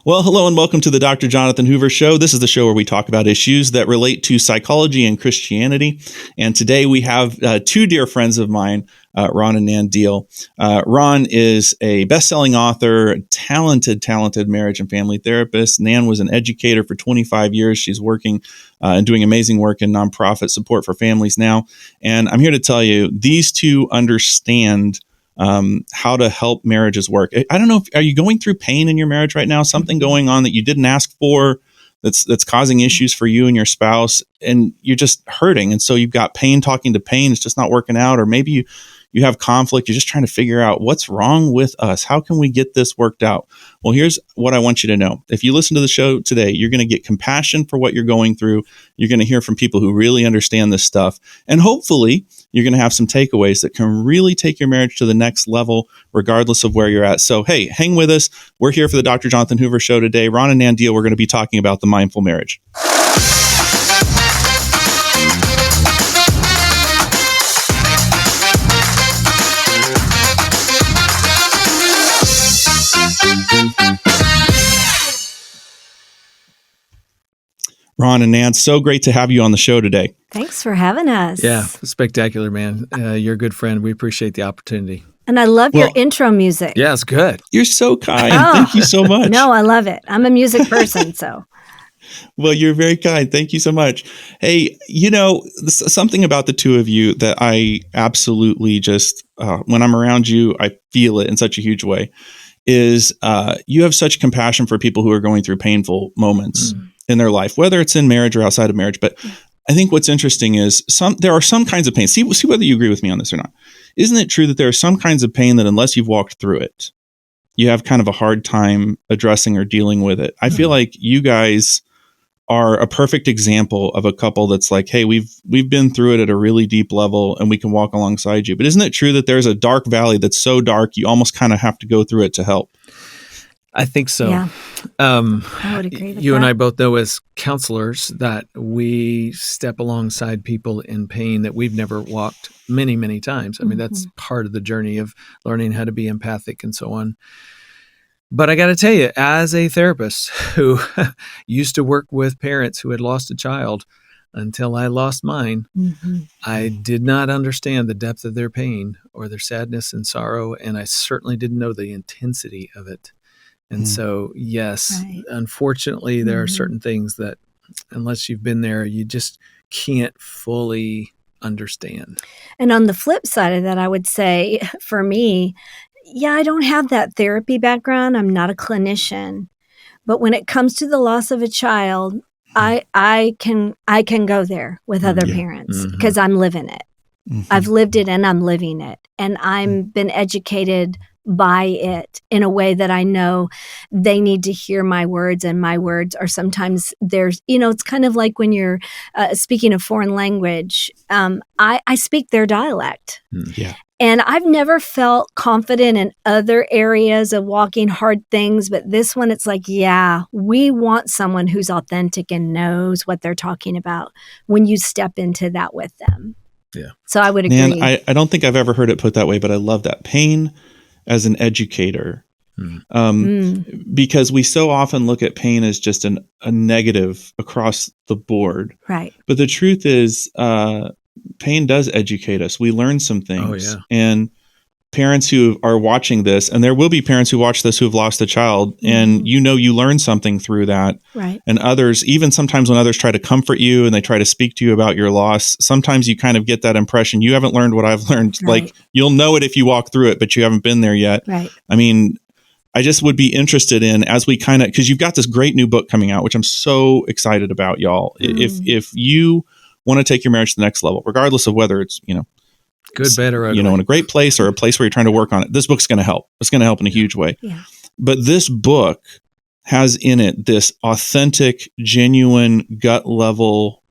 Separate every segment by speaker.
Speaker 1: Well, hello and welcome to the Dr. Jonathan Hoover Show. This is the show where we talk about issues that relate to psychology and Christianity. And today we have two dear friends of mine, Ron and Nan Deal. Ron is a best-selling author, talented marriage and family therapist. Nan was an educator for 25 years. She's working and doing amazing work in nonprofit support for families now. And I'm here to tell you, these two understand how to help marriages work. I don't know, are you going through pain in your marriage right now? Something going on that you didn't ask for that's causing issues for you and your spouse, and you're just hurting. And so you've got pain talking to pain. It's just not working out. Or maybe you have conflict. You're just trying to figure out what's wrong with us. How can we get this worked out? Well, here's what I want you to know. If you listen to the show today, you're going to get compassion for what you're going through. You're going to hear from people who really understand this stuff. And hopefully you're going to have some takeaways that can really take your marriage to the next level, regardless of where you're at. So, hey, hang with us. We're here for the Dr. Jonathan Hoover Show today. Ron and Nan Deal, we're going to be talking about the mindful marriage. Ron and Nan, so great to have you on the show today.
Speaker 2: Thanks for having us.
Speaker 3: Yeah, spectacular, man. You're a good friend. We appreciate the opportunity.
Speaker 2: And I love your intro music.
Speaker 3: Yeah, it's good.
Speaker 1: You're so kind. Thank you so much.
Speaker 2: No, I love it. I'm a music person, so.
Speaker 1: Well, you're very kind. Thank you so much. Hey, something about the two of you that I absolutely just, when I'm around you, I feel it in such a huge way, is you have such compassion for people who are going through painful moments in their life, whether it's in marriage or outside of marriage. But I think what's interesting is there are some kinds of pain. See whether you agree with me on this or not. Isn't it true that there are some kinds of pain that unless you've walked through it, you have kind of a hard time addressing or dealing with it? I feel like you guys are a perfect example of a couple that's like, hey, we've been through it at a really deep level and we can walk alongside you. But isn't it true that there's a dark valley that's so dark you almost kind of have to go through it to help?
Speaker 3: I think so.
Speaker 2: Yeah. I would agree with
Speaker 3: you
Speaker 2: that.
Speaker 3: and I both know as counselors that we step alongside people in pain that we've never walked many, many times. I mean, that's part of the journey of learning how to be empathic and so on. But I got to tell you, as a therapist who used to work with parents who had lost a child until I lost mine, I did not understand the depth of their pain or their sadness and sorrow, and I certainly didn't know the intensity of it. And so, yes, unfortunately, there are certain things that unless you've been there, you just can't fully understand.
Speaker 2: And on the flip side of that, I would say for me, I don't have that therapy background. I'm not a clinician. But when it comes to the loss of a child, I can go there with other parents because I'm living it. I've lived it and I'm living it. And I've been educated by it in a way that I know they need to hear my words, and my words are sometimes it's kind of like when you're speaking a foreign language. I speak their dialect.
Speaker 1: Yeah.
Speaker 2: And I've never felt confident in other areas of walking hard things, but this one, it's like, we want someone who's authentic and knows what they're talking about when you step into that with them.
Speaker 3: Yeah.
Speaker 2: So I would agree.
Speaker 1: Man, I don't think I've ever heard it put that way, but I love that. Pain as an educator, because we so often look at pain as just a negative across the board.
Speaker 2: Right.
Speaker 1: But the truth is, pain does educate us. We learn some things.
Speaker 3: Oh, yeah.
Speaker 1: And parents who are watching this, and there will be parents who watch this who have lost a child, and you learn something through that.
Speaker 2: Right.
Speaker 1: And others, even sometimes when others try to comfort you and they try to speak to you about your loss, sometimes you kind of get that impression, you haven't learned what I've learned.
Speaker 2: Right.
Speaker 1: Like, you'll know it if you walk through it, but you haven't been there yet.
Speaker 2: Right.
Speaker 1: I mean, I just would be interested in, as we kind of, because you've got this great new book coming out, which I'm so excited about, y'all. If you want to take your marriage to the next level, regardless of whether it's,
Speaker 3: good, bad, or ugly,
Speaker 1: in a great place or a place where you're trying to work on it, this book's going to help. It's going to help in a huge way.
Speaker 2: Yeah.
Speaker 1: But this book has in it this authentic, genuine, gut level,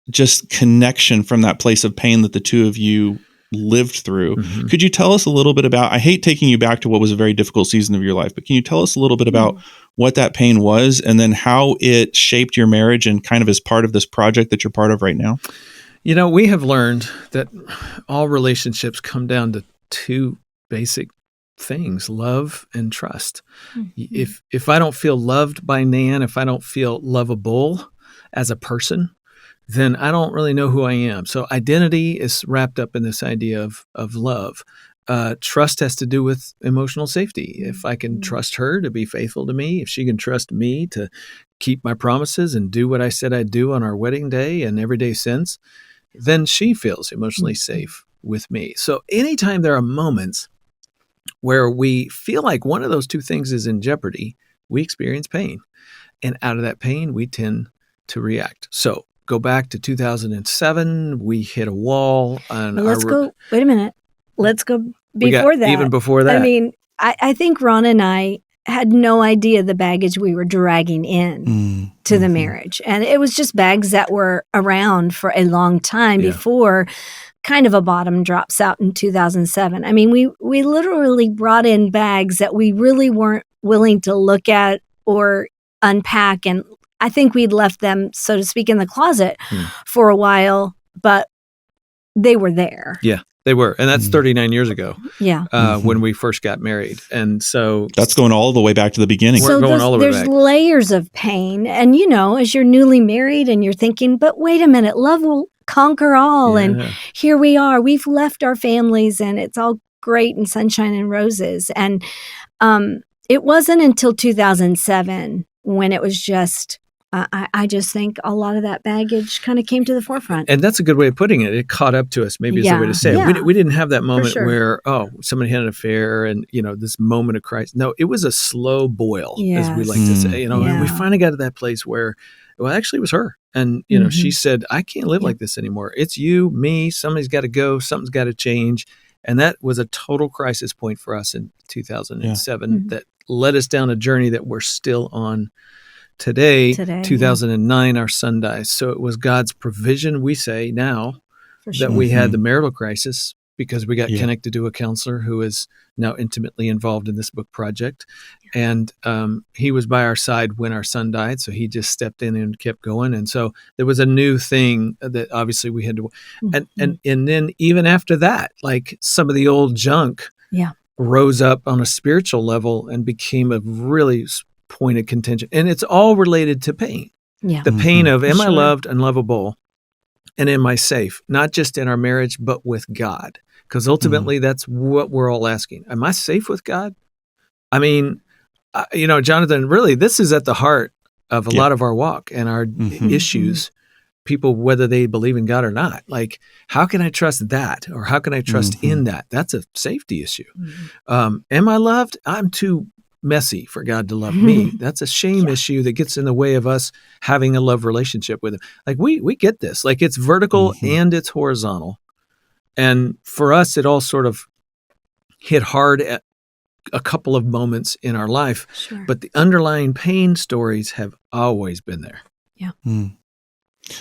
Speaker 1: just connection from that place of pain that the two of you lived through. Could you tell us a little bit about, I hate taking you back to what was a very difficult season of your life, but can you tell us a little bit about what that pain was and then how it shaped your marriage and kind of as part of this project that you're part of right now?
Speaker 3: We have learned that all relationships come down to two basic things, love and trust. If I don't feel loved by Nan, if I don't feel lovable as a person, then I don't really know who I am. So identity is wrapped up in this idea of love. Trust has to do with emotional safety. If I can trust her to be faithful to me, if she can trust me to keep my promises and do what I said I'd do on our wedding day and every day since, then she feels emotionally safe with me. So anytime there are moments where we feel like one of those two things is in jeopardy, we experience pain. And out of that pain, we tend to react. So go back to 2007, we hit a wall.
Speaker 2: Wait a minute. Let's go before that.
Speaker 3: Even before that.
Speaker 2: I mean, I think Ron and I had no idea the baggage we were dragging in to the marriage. And it was just bags that were around for a long time before kind of a bottom drops out in 2007. I mean, we literally brought in bags that we really weren't willing to look at or unpack. And I think we'd left them, so to speak, in the closet for a while, but they were there.
Speaker 3: Yeah, they were. And that's 39 years ago.
Speaker 2: Yeah.
Speaker 3: When we first got married. And so
Speaker 1: that's going all the way back to the beginning.
Speaker 3: We're going all the way back.
Speaker 2: There's layers of pain. And, as you're newly married and you're thinking, but wait a minute, love will conquer all.
Speaker 3: Yeah.
Speaker 2: And here we are. We've left our families and it's all great and sunshine and roses. And it wasn't until 2007 when it was just, I just think a lot of that baggage kind of came to the forefront.
Speaker 3: And that's a good way of putting it. It caught up to us, maybe is the way to say it. We didn't have that moment where, somebody had an affair and, this moment of crisis. No, it was a slow boil, as we like to say. And we finally got to that place where, well, actually it was her. And, she said, I can't live like this anymore. It's you, me, somebody's got to go, something's got to change. And that was a total crisis point for us in 2007 that led us down a journey that we're still on today 2009, our son dies. So it was God's provision, we say now, that we had the marital crisis because we got connected to a counselor who is now intimately involved in this book project. And he was by our side when our son died. So he just stepped in and kept going. And so there was a new thing that obviously we had to, and then even after that, like some of the old junk rose up on a spiritual level and became a really point of contention. And it's all related to pain. Yeah. The pain of, am I loved and lovable? And am I safe? Not just in our marriage, but with God. Because ultimately, that's what we're all asking. Am I safe with God? I mean, Jonathan, really, this is at the heart of a lot of our walk and our issues. People, whether they believe in God or not, like, how can I trust that? Or how can I trust in that? That's a safety issue. Am I loved? I'm too messy for God to love me. That's a shame issue that gets in the way of us having a love relationship with him. Like we get this, like it's vertical and it's horizontal. And for us, it all sort of hit hard at a couple of moments in our life, but the underlying pain stories have always been there.
Speaker 2: Yeah.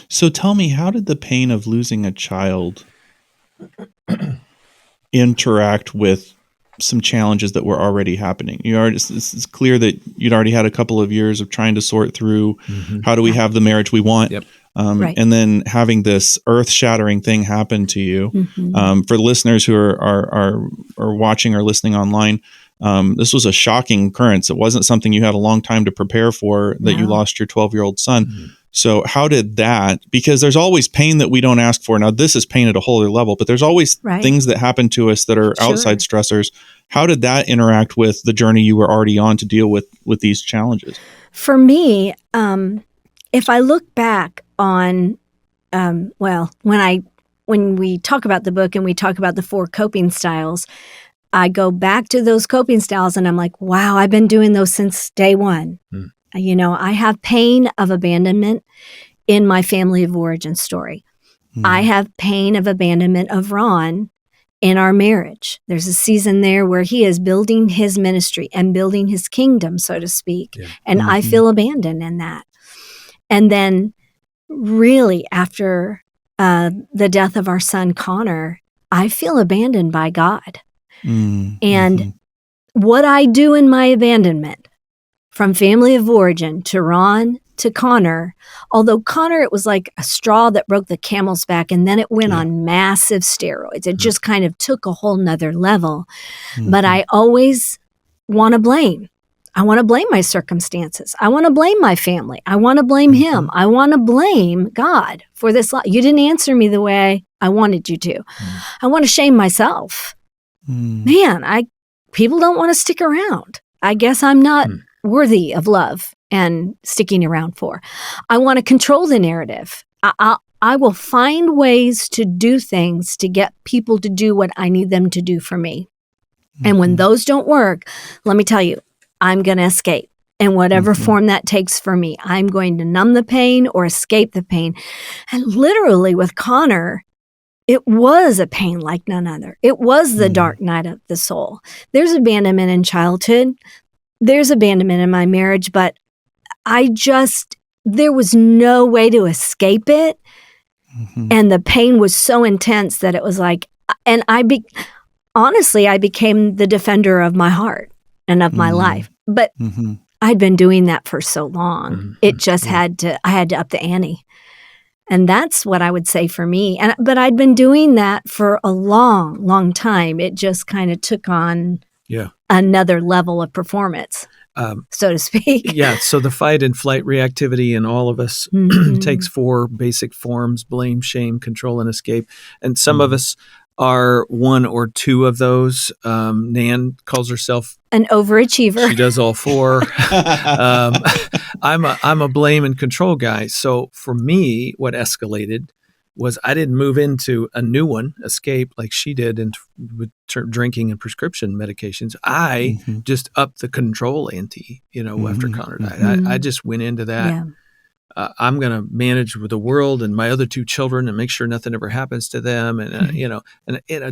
Speaker 1: So tell me, how did the pain of losing a child interact with some challenges that were already happening? It's clear that you'd already had a couple of years of trying to sort through how do we have the marriage we want, and then having this earth-shattering thing happen to you. For the listeners who are watching or listening online, this was a shocking occurrence. It wasn't something you had a long time to prepare for, that you lost your 12-year-old son. So how did that, because there's always pain that we don't ask for. Now, this is pain at a whole other level, but there's always things that happen to us that are outside stressors. How did that interact with the journey you were already on to deal with these challenges?
Speaker 2: For me, if I look back on, when we talk about the book and we talk about the 4 coping styles, I go back to those coping styles and I'm like, wow, I've been doing those since day one. I have pain of abandonment in my family of origin story. I have pain of abandonment of Ron in our marriage. There's a season there where he is building his ministry and building his kingdom, so to speak. And I feel abandoned in that. And then really after the death of our son, Connor, I feel abandoned by God. And what I do in my abandonment, from family of origin to Ron to Connor, although Connor, it was like a straw that broke the camel's back, and then it went on massive steroids. It just kind of took a whole nother level. But I always want to blame. I want to blame my circumstances. I want to blame my family. I want to blame him. I want to blame God for this. You didn't answer me the way I wanted you to. I want to shame myself. Man, people don't want to stick around. I guess I'm not worthy of love and sticking around for. I want to control the narrative. I will find ways to do things to get people to do what I need them to do for me. And when those don't work, let me tell you, I'm going to escape in whatever form that takes for me. I'm going to numb the pain or escape the pain. And literally with Connor, it was a pain like none other. It was the dark night of the soul. There's abandonment in childhood. There's abandonment in my marriage, but there was no way to escape it. And the pain was so intense that it was like, and honestly, I became the defender of my heart and of my life. But I'd been doing that for so long. It just I had to up the ante. And that's what I would say for me. But I'd been doing that for a long, long time. It just kind of took on another level of performance, so to speak.
Speaker 3: So the fight and flight reactivity in all of us takes 4 basic forms: blame, shame, control, and escape. And some of us are 1 or 2 of those. Nan calls herself
Speaker 2: an overachiever.
Speaker 3: She does all 4. I'm a blame and control guy. So for me, what escalated was I didn't move into a new one, escape, like she did with drinking and prescription medications. I just upped the control ante, after Connor died. I just went into that.
Speaker 2: Yeah.
Speaker 3: I'm going to manage with the world and my other 2 children and make sure nothing ever happens to them. And,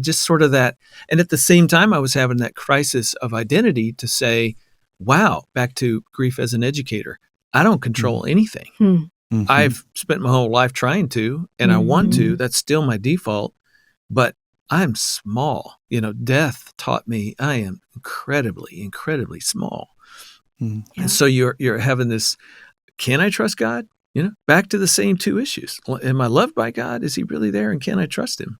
Speaker 3: just sort of that. And at the same time, I was having that crisis of identity to say, wow, back to grief as an educator. I don't control anything. I've spent my whole life trying to, and I want to. That's still my default, but I'm small. Death taught me I am incredibly, incredibly small. And so you're having this, can I trust God? Back to the same 2 issues. Am I loved by God? Is he really there? And can I trust him?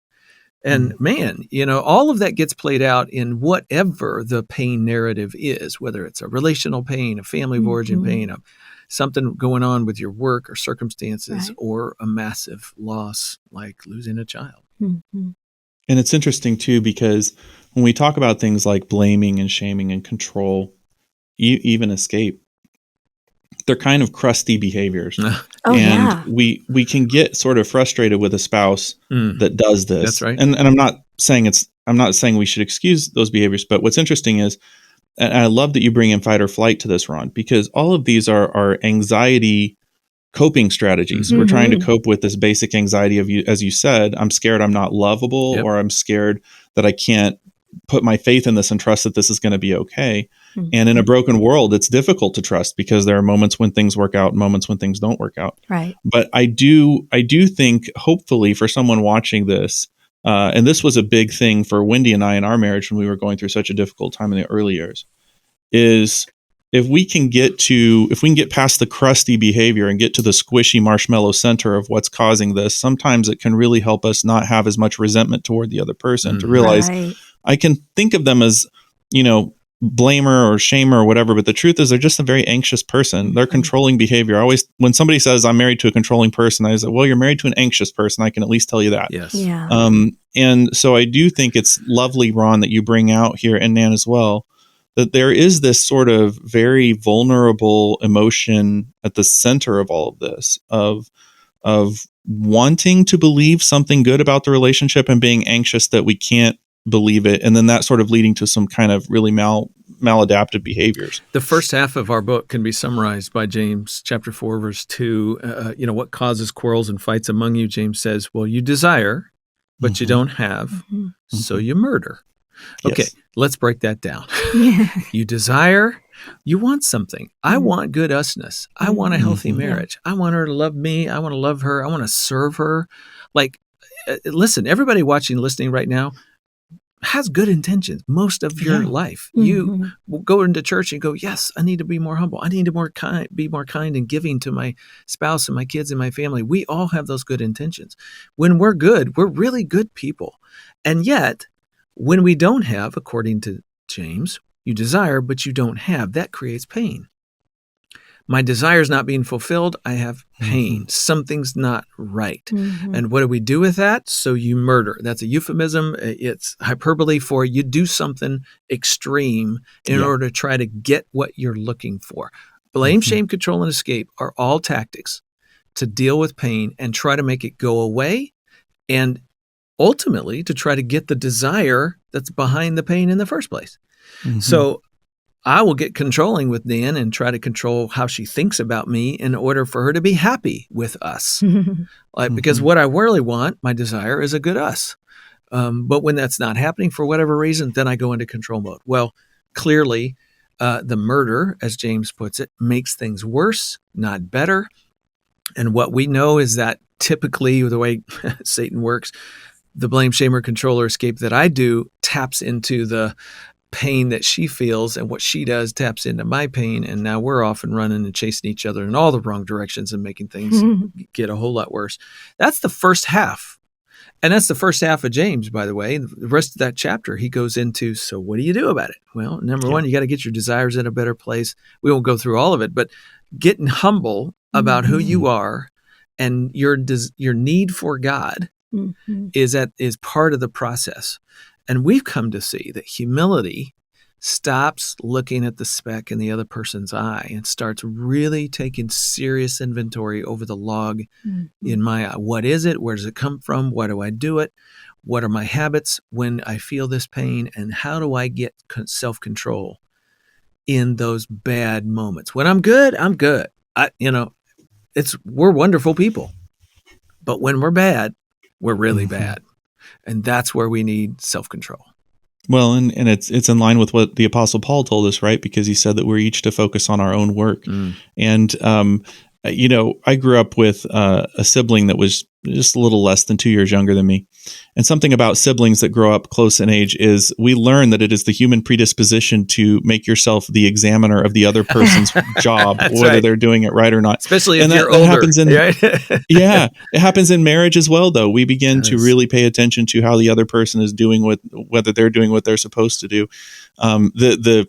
Speaker 3: And man, all of that gets played out in whatever the pain narrative is, whether it's a relational pain, a family of origin pain, something going on with your work or circumstances, or a massive loss like losing a child.
Speaker 1: And it's interesting too, because when we talk about things like blaming and shaming and control, even escape, they're kind of crusty behaviors. We can get sort of frustrated with a spouse that does this.
Speaker 3: That's right.
Speaker 1: And I'm not saying we should excuse those behaviors, but what's interesting is, and I love that you bring in fight or flight to this, Ron, because all of these are anxiety coping strategies. We're trying to cope with this basic anxiety of, as you said, I'm scared I'm not lovable, or I'm scared that I can't put my faith in this and trust that this is going to be okay. And in a broken world, it's difficult to trust because there are moments when things work out and moments when things don't work out.
Speaker 2: Right.
Speaker 1: But I do think, hopefully, for someone watching this, and this was a big thing for Wendy and I in our marriage when we were going through such a difficult time in the early years, is if we can get past the crusty behavior and get to the squishy marshmallow center of what's causing this, sometimes it can really help us not have as much resentment toward the other person, to realize I can think of them as, blamer or shamer or whatever, but the truth is they're just a very anxious person. They're controlling behavior. When somebody says I'm married to a controlling person, I say, well, you're married to an anxious person. I can at least tell you that.
Speaker 3: Yes.
Speaker 2: Yeah.
Speaker 1: And so I do think it's lovely, Ron, that you bring out here, and Nan as well, that there is this sort of very vulnerable emotion at the center of all of this, of wanting to believe something good about the relationship and being anxious that we can't believe it, and then that sort of leading to some kind of really maladaptive behaviors.
Speaker 3: The first half of our book can be summarized by James chapter 4, verse 2. What causes quarrels and fights among you? James says, well, you desire, but you don't have, so you murder. Okay, let's break that down. You desire, you want something. I want good usness. I want a healthy marriage. I want her to love me. I want to love her. I want to serve her. Like, listen, everybody listening right now, has good intentions most of your life. You will go into church and go, yes, I need to be more humble. I need to be more kind and giving to my spouse and my kids and my family. We all have those good intentions. When we're good, we're really good people. And yet, when we don't have, according to James, you desire, but you don't have, that creates pain. My desire is not being fulfilled. I have pain. Something's not right. And what do we do with that? So you murder. That's a euphemism. It's hyperbole for you do something extreme in order to try to get what you're looking for. Blame, shame, control, and escape are all tactics to deal with pain and try to make it go away, and ultimately to try to get the desire that's behind the pain in the first place. So I will get controlling with Nan and try to control how she thinks about me in order for her to be happy with us. Because what I really want, my desire, is a good us. But when that's not happening for whatever reason, then I go into control mode. Well, clearly, the murder, as James puts it, makes things worse, not better. And what we know is that typically the way Satan works, the blame, shame, or control or escape that I do taps into the pain that she feels, and what she does taps into my pain, and now we're off and running and chasing each other in all the wrong directions and making things get a whole lot worse. That's the first half. And that's the first half of James, by the way. The rest of that chapter, he goes into, so what do you do about it? Well, number one, you got to get your desires in a better place. We won't go through all of it, but getting humble about who you are and your need for God is part of the process. And we've come to see that humility stops looking at the speck in the other person's eye and starts really taking serious inventory over the log in my eye. What is it? Where does it come from? Why do I do it? What are my habits when I feel this pain? And how do I get self-control in those bad moments? When I'm good, I'm good. We're wonderful people. But when we're bad, we're really bad. And that's where we need self-control.
Speaker 1: Well, and it's in line with what the Apostle Paul told us, right? Because he said that we're each to focus on our own work. And, I grew up with a sibling that was just a little less than 2 years younger than me. And something about siblings that grow up close in age is we learn that it is the human predisposition to make yourself the examiner of the other person's job, whether they're doing it right or not.
Speaker 3: Especially if you're older.
Speaker 1: Happens it happens in marriage as well, though. We begin to really pay attention to how the other person is doing whether they're doing what they're supposed to do. The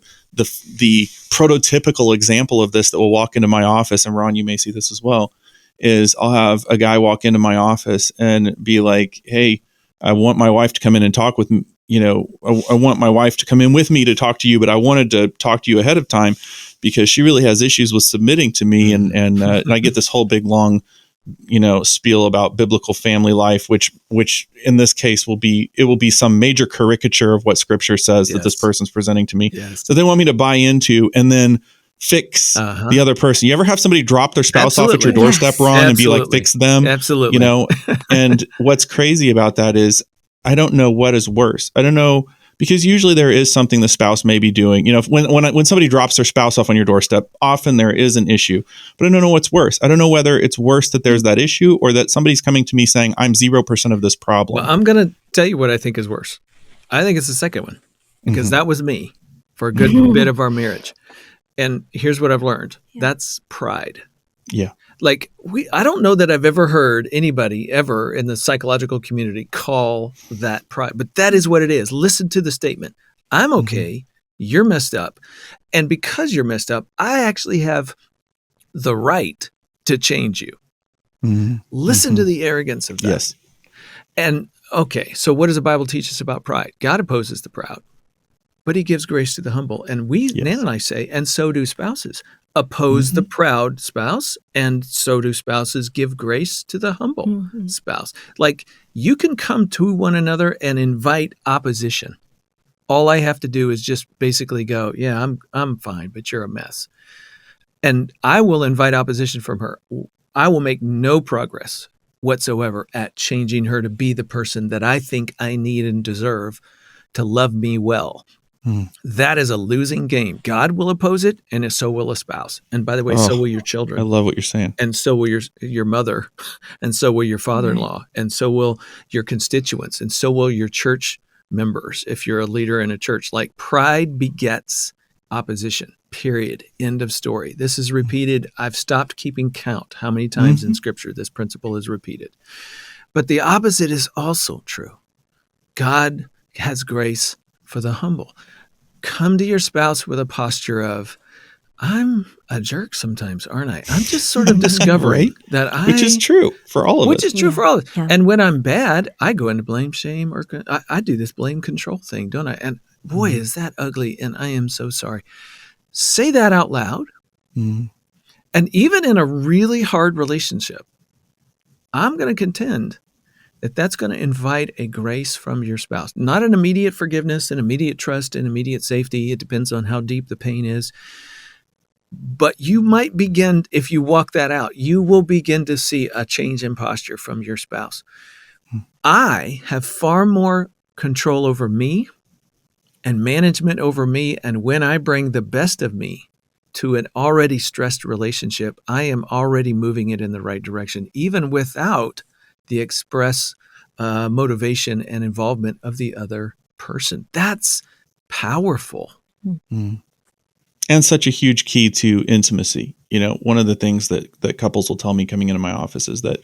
Speaker 1: prototypical example of this that will walk into my office, and Ron, you may see this as well, is I'll have a guy walk into my office and be like, hey, I want my wife to come in and talk with me. I want my wife to come in with me to talk to you, but I wanted to talk to you ahead of time because she really has issues with submitting to me. And I get this whole big long, spiel about biblical family life, which in this case will be some major caricature of what Scripture says that this person's presenting to me. So they want me to buy into and then fix the other person. You ever have somebody drop their spouse off at your doorstep, Ron, and be like, fix them?
Speaker 3: Absolutely.
Speaker 1: And what's crazy about that is I don't know what is worse. I don't know, because usually there is something the spouse may be doing. When somebody drops their spouse off on your doorstep, often there is an issue. But I don't know what's worse. I don't know whether it's worse that there's that issue or that somebody's coming to me saying, I'm 0% of this problem.
Speaker 3: Well, I'm going to tell you what I think is worse. I think it's the second one, because that was me for a good bit of our marriage. And here's what I've learned. That's pride.
Speaker 1: Yeah.
Speaker 3: I don't know that I've ever heard anybody ever in the psychological community call that pride, but that is what it is. Listen to the statement. I'm okay. You're messed up. And because you're messed up, I actually have the right to change you. Listen to the arrogance of that.
Speaker 1: Yes.
Speaker 3: And okay, so what does the Bible teach us about pride? God opposes the proud, but he gives grace to the humble. And Nan and I say, and so do spouses. Oppose the proud spouse, and so do spouses give grace to the humble spouse. You can come to one another and invite opposition. All I have to do is just basically go, yeah, I'm fine, but you're a mess. And I will invite opposition from her. I will make no progress whatsoever at changing her to be the person that I think I need and deserve to love me well. That is a losing game. God will oppose it, and so will a spouse. And by the way, so will your children.
Speaker 1: I love what you're saying.
Speaker 3: And so will your mother, and so will your father-in-law, and so will your constituents, and so will your church members, if you're a leader in a church, like pride begets opposition, period. End of story. This is repeated. I've stopped keeping count how many times in Scripture this principle is repeated. But the opposite is also true. God has grace for the humble. Come to your spouse with a posture of, I'm a jerk sometimes, aren't I? I'm just sort of discovering that
Speaker 1: which is true for all of us.
Speaker 3: Which is true for all of us.
Speaker 2: Yeah.
Speaker 3: And when I'm bad, I go into blame, shame, or I do this blame control thing, don't I? And boy, is that ugly. And I am so sorry. Say that out loud. And even in a really hard relationship, I'm going to contend that that's going to invite a grace from your spouse. Not an immediate forgiveness, an immediate trust, an immediate safety. It depends on how deep the pain is. But you might begin, if you walk that out, you will begin to see a change in posture from your spouse. I have far more control over me and management over me. And when I bring the best of me to an already stressed relationship, I am already moving it in the right direction, even without the express motivation and involvement of the other person. That's powerful.
Speaker 1: And such a huge key to intimacy. You know, one of the things that couples will tell me coming into my office is that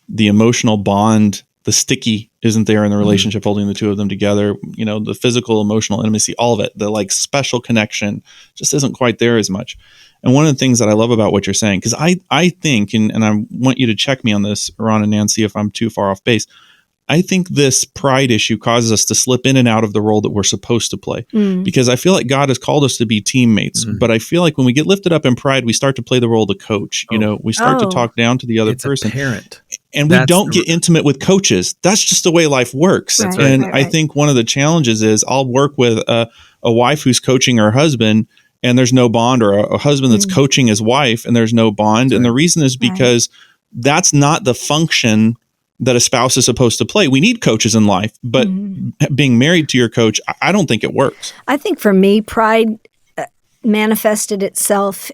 Speaker 1: the emotional bond, the sticky isn't there in the relationship holding the two of them together. You know, the physical, emotional intimacy, all of it, the like special connection just isn't quite there as much. And one of the things that I love about what you're saying, because I think, and I want you to check me on this, Ron and Nan, see if I'm too far off base. I think this pride issue causes us to slip in and out of the role that we're supposed to play, because I feel like God has called us to be teammates. But I feel like when we get lifted up in pride, we start to play the role of the coach. You know, we start to talk down to the other person.
Speaker 3: A parent.
Speaker 1: And we don't get intimate with coaches. That's just the way life works.
Speaker 2: Right,
Speaker 1: and
Speaker 2: right.
Speaker 1: I think one of the challenges is I'll work with a wife who's coaching her husband and there's no bond, or a husband that's coaching his wife and there's no bond. And the reason is because that's not the function that a spouse is supposed to play. We need coaches in life, but being married to your coach, I don't think it works.
Speaker 2: I think for me, pride manifested itself.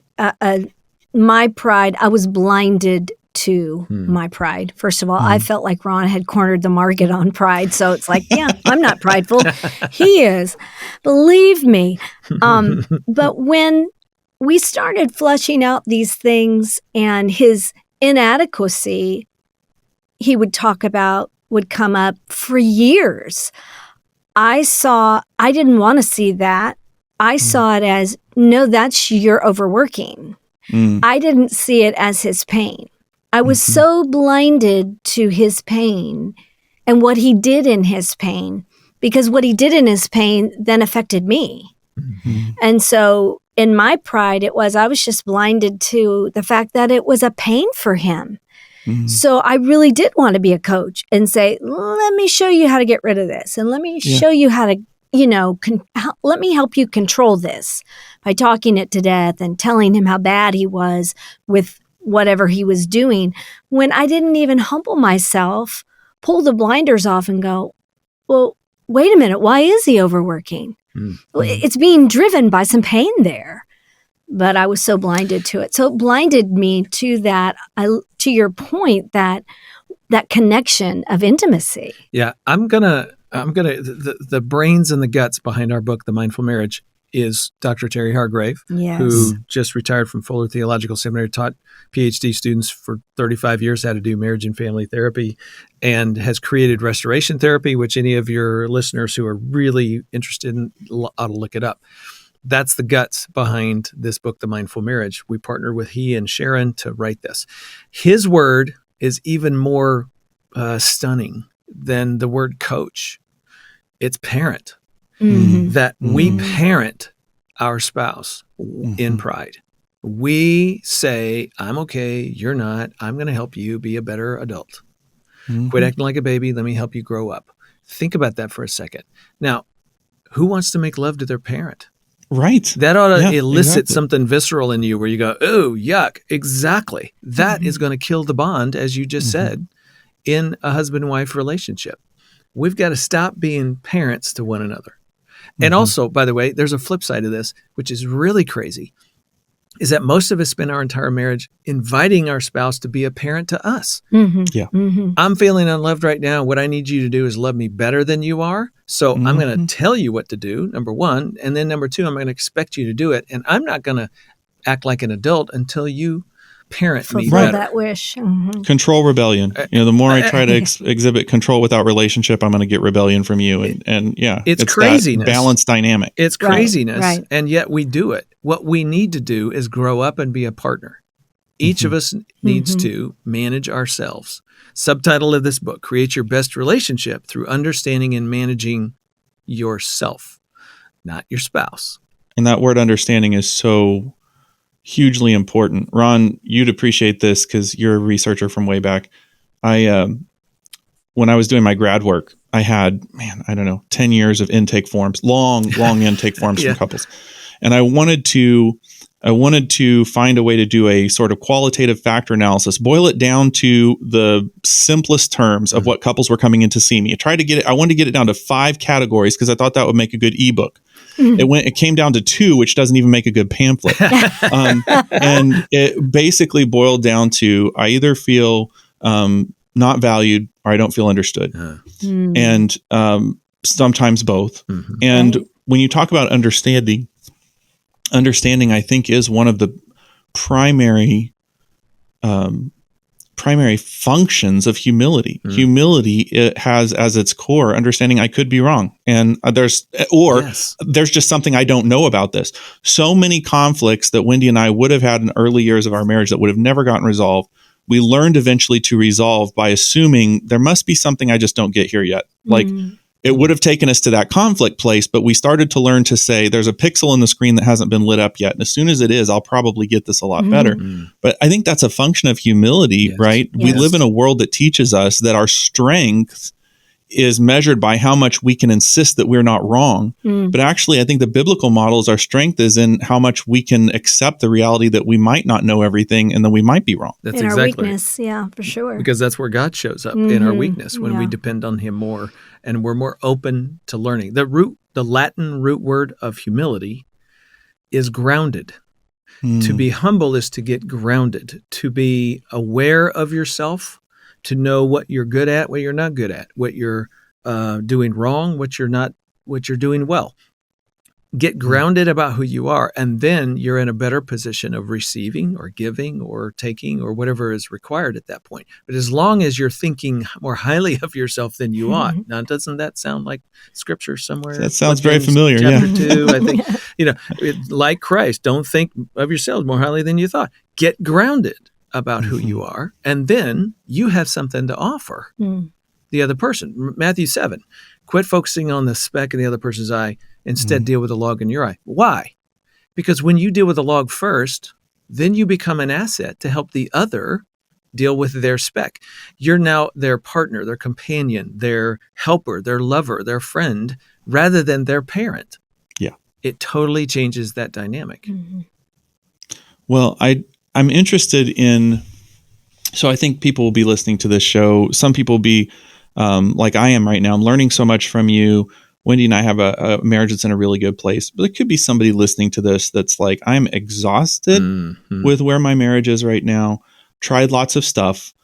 Speaker 2: My pride, I was blinded to my pride. First of all, I felt like Ron had cornered the market on pride. So it's like, yeah, I'm not prideful. He is. Believe me. But when we started fleshing out these things and his inadequacy, he would talk about, would come up for years. I didn't want to see that. I saw it as, no, that's your overworking. I didn't see it as his pain. I was so blinded to his pain and what he did in his pain, because what he did in his pain then affected me. And so in my pride, I was just blinded to the fact that it was a pain for him. So I really did want to be a coach and say, let me show you how to get rid of this. And let me show you how to, let me help you control this by talking it to death and telling him how bad he was with whatever he was doing, when I didn't even humble myself, pull the blinders off and go, well, wait a minute, why is he overworking? It's being driven by some pain there. But I was so blinded to it. So it blinded me to that, to your point, that connection of intimacy.
Speaker 3: Yeah, the brains and the guts behind our book, The Mindful Marriage, is Dr. Terry Hargrave, who just retired from Fuller Theological Seminary, taught PhD students for 35 years how to do marriage and family therapy, and has created restoration therapy, which any of your listeners who are really interested in ought to look it up. That's the guts behind this book, The Mindful Marriage. We partnered with he and Sharon to write this. His word is even more stunning than the word coach. It's parent. That we parent our spouse in pride. We say, I'm okay, you're not. I'm going to help you be a better adult. Quit acting like a baby. Let me help you grow up. Think about that for a second. Now, who wants to make love to their parent?
Speaker 1: Right.
Speaker 3: That ought to elicit something visceral in you where you go, oh, yuck. Exactly. That is going to kill the bond, as you just said, in a husband-wife relationship. We've got to stop being parents to one another. And also, by the way, there's a flip side of this, which is really crazy. is that most of us spend our entire marriage inviting our spouse to be a parent to us.
Speaker 2: Mm-hmm.
Speaker 1: Yeah.
Speaker 2: Mm-hmm.
Speaker 3: I'm feeling unloved right now. What I need you to do is love me better than you are. So I'm going to tell you what to do, number one. And then number two, I'm going to expect you to do it. And I'm not going to act like an adult until you parent me
Speaker 2: Fulfill
Speaker 3: better.
Speaker 2: that wish. Mm-hmm.
Speaker 1: Control rebellion. The more I try to exhibit control without relationship, I'm going to get rebellion from you. And yeah,
Speaker 3: it's craziness.
Speaker 1: That balanced dynamic.
Speaker 3: It's craziness.
Speaker 2: Right.
Speaker 3: And yet we do it. What we need to do is grow up and be a partner. Each of us needs to manage ourselves. Subtitle of this book, Create Your Best Relationship Through Understanding and Managing Yourself, not your spouse.
Speaker 1: And that word understanding is so hugely important. Ron, you'd appreciate this because you're a researcher from way back. When I was doing my grad work, I had, 10 years of intake forms, long intake forms from couples. And I wanted to find a way to do a sort of qualitative factor analysis, boil it down to the simplest terms of what couples were coming in to see me. I wanted to get it down to 5 categories because I thought that would make a good ebook. It came down to 2, which doesn't even make a good pamphlet. And it basically boiled down to, I either feel not valued or I don't feel understood. And sometimes both. And when you talk about understanding, I think, is one of the primary functions of humility. Humility, it has as its core understanding I could be wrong, and there's just something I don't know about this. So many conflicts that Wendy and I would have had in early years of our marriage that would have never gotten resolved, we learned eventually to resolve by assuming there must be something I just don't get here yet. Like, it would have taken us to that conflict place, but we started to learn to say there's a pixel in the screen that hasn't been lit up yet. And as soon as it is, I'll probably get this a lot better. But I think that's a function of humility, right?
Speaker 2: Yes.
Speaker 1: We live in a world that teaches us that our strength is measured by how much we can insist that we're not wrong. But actually, I think the biblical model is our strength is in how much we can accept the reality that we might not know everything and then we might be wrong.
Speaker 3: That's
Speaker 2: in
Speaker 3: exactly
Speaker 2: our weakness, yeah, for sure.
Speaker 3: Because that's where God shows up in our weakness when we depend on Him more and we're more open to learning. The Latin root word of humility is grounded. To be humble is to get grounded, to be aware of yourself, to know what you're good at, what you're not good at, what you're doing wrong, what you're doing well. Get grounded about who you are, and then you're in a better position of receiving or giving or taking or whatever is required at that point. But as long as you're thinking more highly of yourself than you ought, now doesn't that sound like scripture somewhere?
Speaker 1: That sounds very familiar.
Speaker 3: Chapter 2, I think, like Christ, don't think of yourselves more highly than you thought. Get grounded about who you are, and then you have something to offer the other person. Matthew 7, quit focusing on the speck in the other person's eye. Instead, deal with the log in your eye. Why? Because when you deal with the log first, then you become an asset to help the other deal with their speck. You're now their partner, their companion, their helper, their lover, their friend, rather than their parent.
Speaker 1: Yeah.
Speaker 3: It totally changes that dynamic.
Speaker 1: Well, I'm interested in, so I think people will be listening to this show. Some people will be like I am right now. I'm learning so much from you. Wendy and I have a marriage that's in a really good place, but there could be somebody listening to this that's like, I'm exhausted with where my marriage is right now. Tried lots of stuff,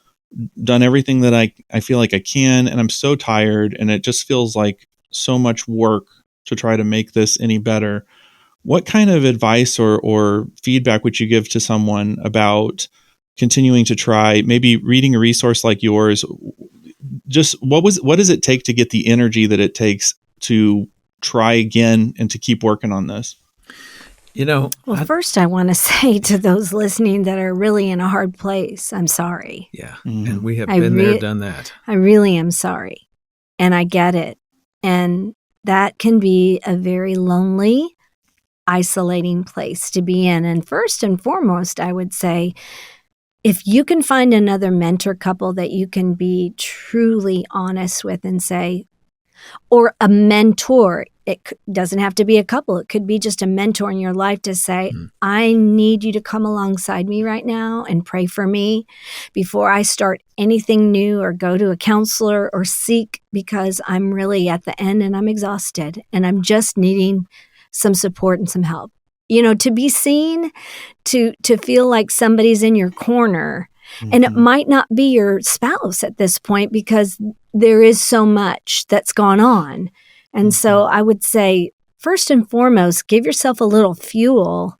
Speaker 1: done everything that I feel like I can, and I'm so tired, and it just feels like so much work to try to make this any better. What kind of advice or feedback would you give to someone about continuing to try, maybe reading a resource like yours? Just what does it take to get the energy that it takes to try again and to keep working on this?
Speaker 2: First I want to say to those listening that are really in a hard place, I'm sorry.
Speaker 3: Yeah. And we have been there, done that.
Speaker 2: I really am sorry. And I get it. And that can be a very lonely, isolating place to be in. And first and foremost, I would say, if you can find another mentor couple that you can be truly honest with and say, or a mentor, it doesn't have to be a couple. It could be just a mentor in your life to say, I need you to come alongside me right now and pray for me before I start anything new or go to a counselor or seek, because I'm really at the end and I'm exhausted and I'm just needing some support and some help. to be seen, to feel like somebody's in your corner. And it might not be your spouse at this point because there is so much that's gone on. And so I would say, first and foremost, give yourself a little fuel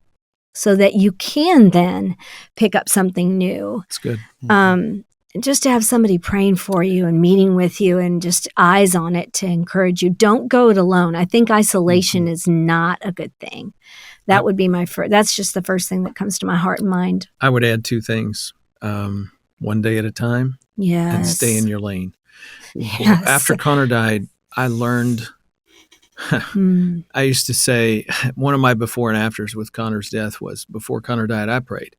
Speaker 2: so that you can then pick up something new.
Speaker 3: That's good.
Speaker 2: Just to have somebody praying for you and meeting with you and just eyes on it to encourage you. Don't go it alone. I think isolation is not a good thing. That would be that's just the first thing that comes to my heart and mind.
Speaker 3: I would add two things. One day at a time.
Speaker 2: Yes.
Speaker 3: And stay in your lane.
Speaker 2: Yes.
Speaker 3: After Connor died, I learned, I used to say, one of my before and afters with Connor's death was, before Connor died, I prayed,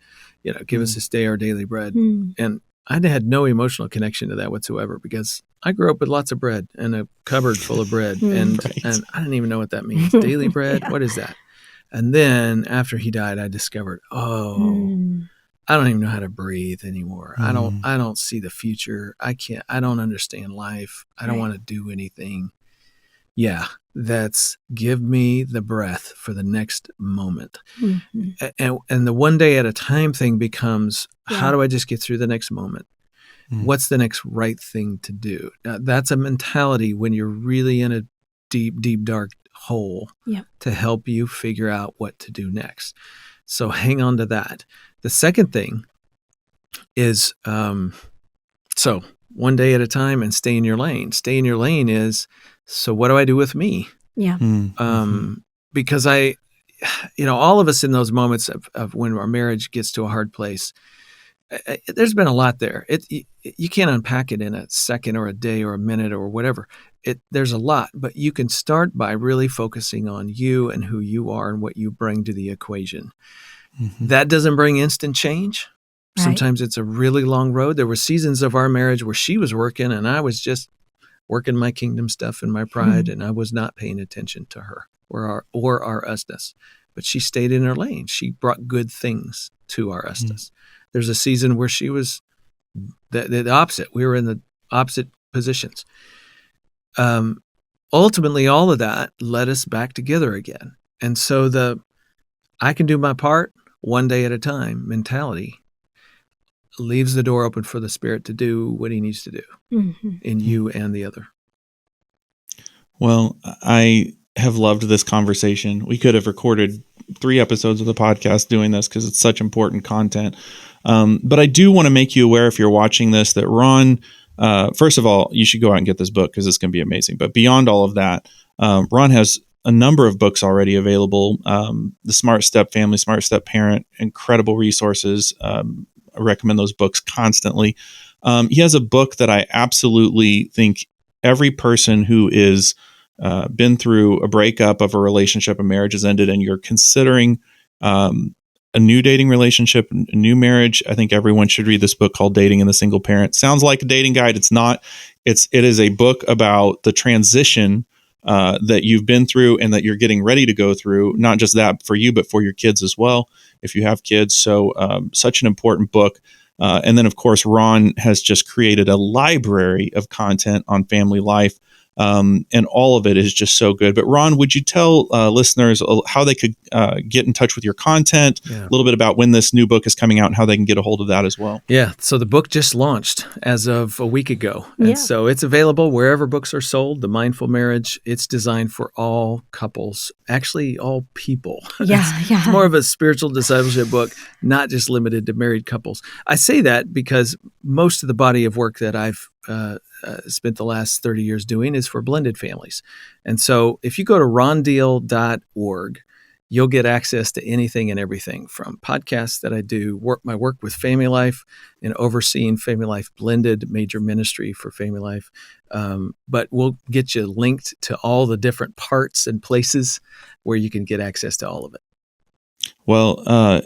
Speaker 3: give us this day our daily bread. And I had no emotional connection to that whatsoever because I grew up with lots of bread and a cupboard full of bread. And I didn't even know what that means. Daily bread? Yeah. What is that? And then after he died, I discovered, I don't even know how to breathe anymore. I don't see the future. I don't understand life. I don't want to do anything. Yeah, that's give me the breath for the next moment. And the one day at a time thing becomes, how do I just get through the next moment? What's the next right thing to do? That's a mentality when you're really in a deep, deep, dark hole to help you figure out what to do next. So hang on to that. The second thing is, so one day at a time and stay in your lane. Stay in your lane is, so what do I do with me?
Speaker 2: Yeah.
Speaker 3: Because all of us in those moments of when our marriage gets to a hard place, there's been a lot there. You can't unpack it in a second or a day or a minute or whatever. There's a lot, but you can start by really focusing on you and who you are and what you bring to the equation. That doesn't bring instant change. Right. Sometimes it's a really long road. There were seasons of our marriage where she was working and I was just working my kingdom stuff and my pride, and I was not paying attention to her or our usness. But she stayed in her lane. She brought good things to our usness. There's a season where she was the opposite. We were in the opposite positions. Ultimately, all of that led us back together again. And so I can do my part one day at a time mentality leaves the door open for the Spirit to do what he needs to do in you and the other.
Speaker 1: Well, I have loved this conversation. We could have recorded 3 episodes of the podcast doing this because it's such important content. But I do want to make you aware, if you're watching this, that Ron, first of all, you should go out and get this book because it's going to be amazing. But beyond all of that, Ron has a number of books already available. The Smart Step Family, Smart Step Parent, incredible resources. I recommend those books constantly. He has a book that I absolutely think every person who is been through a breakup of a relationship, a marriage has ended, and you're considering a new dating relationship, a new marriage, I think everyone should read this book called Dating and the Single Parent. Sounds like a dating guide. It's not. It is a book about the transition that you've been through and that you're getting ready to go through. Not just that for you, but for your kids as well, if you have kids. So such an important book. And then, of course, Ron has just created a library of content on family life. And all of it is just so good. But Ron, would you tell listeners how they could get in touch with your content, a little bit about when this new book is coming out and how they can get a hold of that as well?
Speaker 3: Yeah. So the book just launched as of a week ago. And so it's available wherever books are sold. The Mindful Marriage, it's designed for all couples, actually all people. It's more of a spiritual discipleship book, not just limited to married couples. I say that because most of the body of work that I've spent the last 30 years doing is for blended families. And so if you go to rondeal.org, you'll get access to anything and everything from podcasts that I do, my work with Family Life and overseeing Family Life blended major ministry for Family Life. But we'll get you linked to all the different parts and places where you can get access to all of it.
Speaker 1: Well,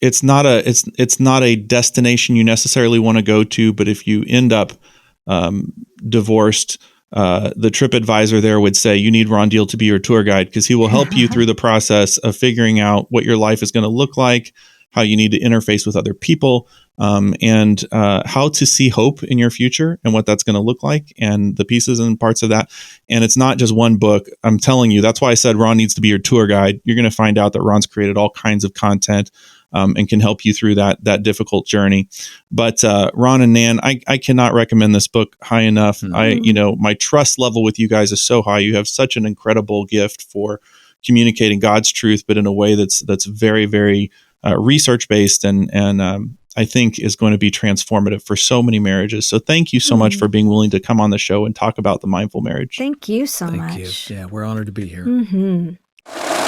Speaker 1: it's not a destination you necessarily want to go to, but if you end up divorced, the TripAdvisor there would say you need Ron Deal to be your tour guide because he will help you through the process of figuring out what your life is going to look like, how you need to interface with other people, and how to see hope in your future and what that's going to look like, and the pieces and parts of that. And it's not just one book. I'm telling you, that's why I said Ron needs to be your tour guide. You're going to find out that Ron's created all kinds of content and can help you through that difficult journey. But Ron and Nan, I cannot recommend this book high enough. My trust level with you guys is so high. You have such an incredible gift for communicating God's truth, but in a way that's very, very research based, and I think is going to be transformative for so many marriages. So thank you so much for being willing to come on the show and talk about the mindful marriage.
Speaker 2: Thank you so
Speaker 3: Thank
Speaker 2: much.
Speaker 3: you. Yeah, we're honored to be here.
Speaker 2: Mm-hmm.